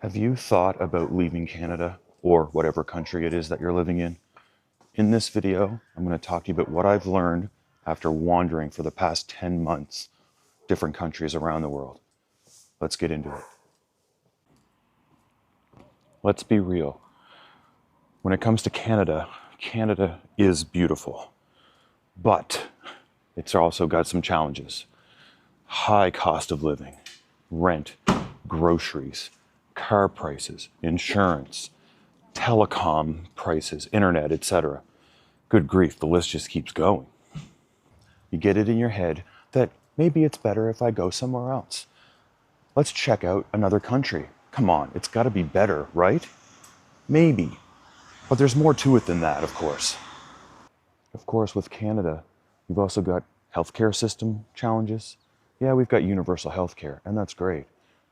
Have you thought about leaving Canada or whatever country it is that you're living in? In this video, I'm going to talk to you about what I've learned after wandering for the past 10 months, different countries around the world. Let's get into it. Let's be real. When it comes to Canada, Canada is beautiful, but it's also got some challenges. High cost of living, rent, groceries, car prices, insurance, telecom prices, internet, etc. Good grief, the list just keeps going. You get it in your head that maybe it's better if I go somewhere else. Let's check out another country. Come on, it's got to be better, right? Maybe. But there's more to it than that, of course. Of course, with Canada, you've also got healthcare system challenges. Yeah, we've got universal healthcare, and that's great,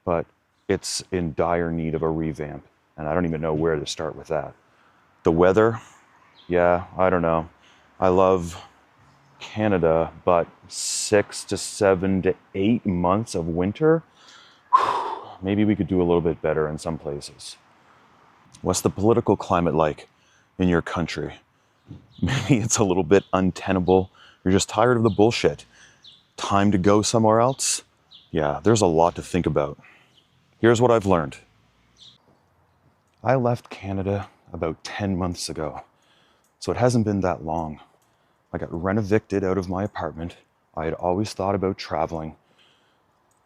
but it's in dire need of a revamp, and I don't even know where to start with that. The weather, yeah, I don't know. I love Canada, but 6 to 7 to 8 months of winter, maybe we could do a little bit better in some places. What's the political climate like in your country? Maybe it's a little bit untenable. You're just tired of the bullshit. Time to go somewhere else? Yeah, there's a lot to think about. Here's what I've learned. I left Canada about 10 months ago, so it hasn't been that long. I got rent-evicted out of my apartment. I had always thought about traveling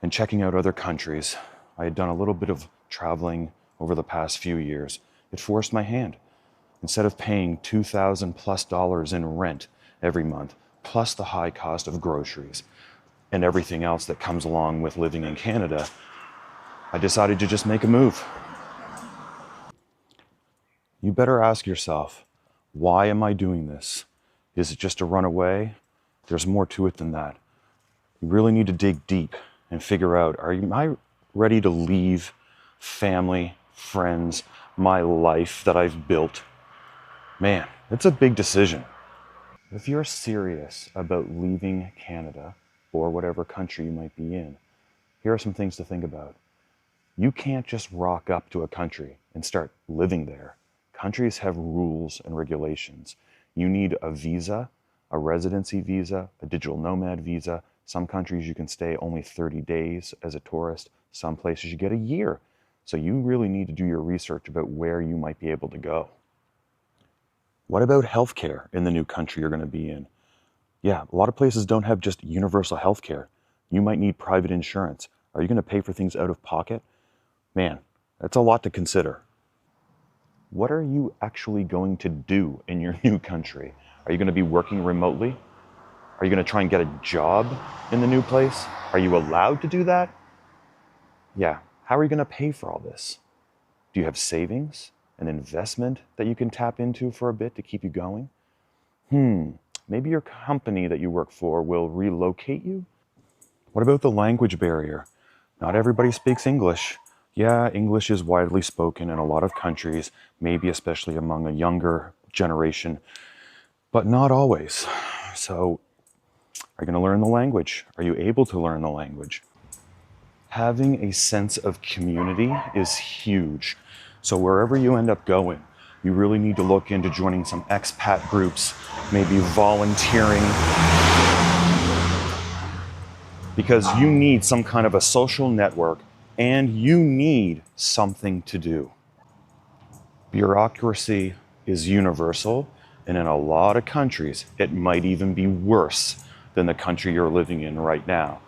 and checking out other countries. I had done a little bit of traveling over the past few years. It forced my hand. Instead of paying $2,000+ in rent every month, plus the high cost of groceries and everything else that comes along with living in Canada, I decided to just make a move. You better ask yourself, why am I doing this? Is it just to run away? There's more to it than that. You really need to dig deep and figure out, am I ready to leave family, friends, my life that I've built? Man, it's a big decision. If you're serious about leaving Canada or whatever country you might be in, here are some things to think about. You can't just rock up to a country and start living there. Countries have rules and regulations. You need a visa, a residency visa, a digital nomad visa. Some countries you can stay only 30 days as a tourist. Some places you get a year. So you really need to do your research about where you might be able to go. What about healthcare in the new country you're going to be in? Yeah, a lot of places don't have just universal healthcare. You might need private insurance. Are you going to pay for things out of pocket? Man, that's a lot to consider. What are you actually going to do in your new country? Are you going to be working remotely? Are you going to try and get a job in the new place? Are you allowed to do that? Yeah, how are you going to pay for all this? Do you have savings, an investment that you can tap into for a bit to keep you going? Maybe your company that you work for will relocate you? What about the language barrier? Not everybody speaks English. Yeah, English is widely spoken in a lot of countries, maybe especially among a younger generation, but not always. So, are you going to learn the language? Are you able to learn the language? Having a sense of community is huge. So wherever you end up going, you really need to look into joining some expat groups, maybe volunteering, because you need some kind of a social network and you need something to do. Bureaucracy is universal, and in a lot of countries, it might even be worse than the country you're living in right now.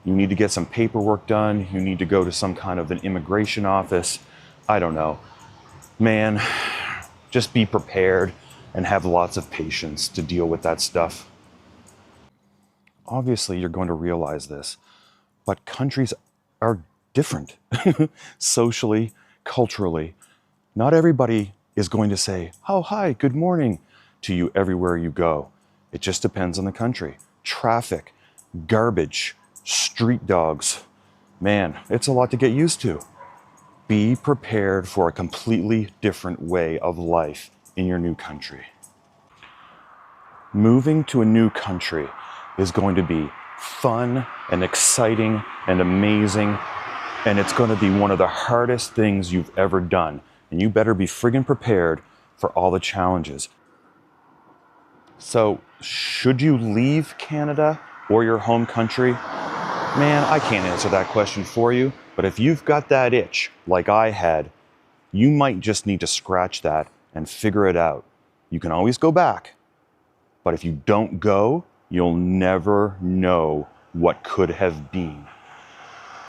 You need to get some paperwork done. You need to go to some kind of an immigration office. I don't know. Man, just be prepared and have lots of patience to deal with that stuff. Obviously, you're going to realize this, but countries are different socially, culturally. Not everybody is going to say, "Oh, hi, good morning," to you everywhere you go. It just depends on the country. Traffic, garbage, street dogs. Man, it's a lot to get used to. Be prepared for a completely different way of life in your new country. Moving to a new country is going to be fun and exciting and amazing, And it's going to be one of the hardest things you've ever done. And you better be friggin' prepared for all the challenges. So, should you leave Canada or your home country? Man, I can't answer that question for you. But if you've got that itch, like I had, you might just need to scratch that and figure it out. You can always go back. But if you don't go, you'll never know what could have been.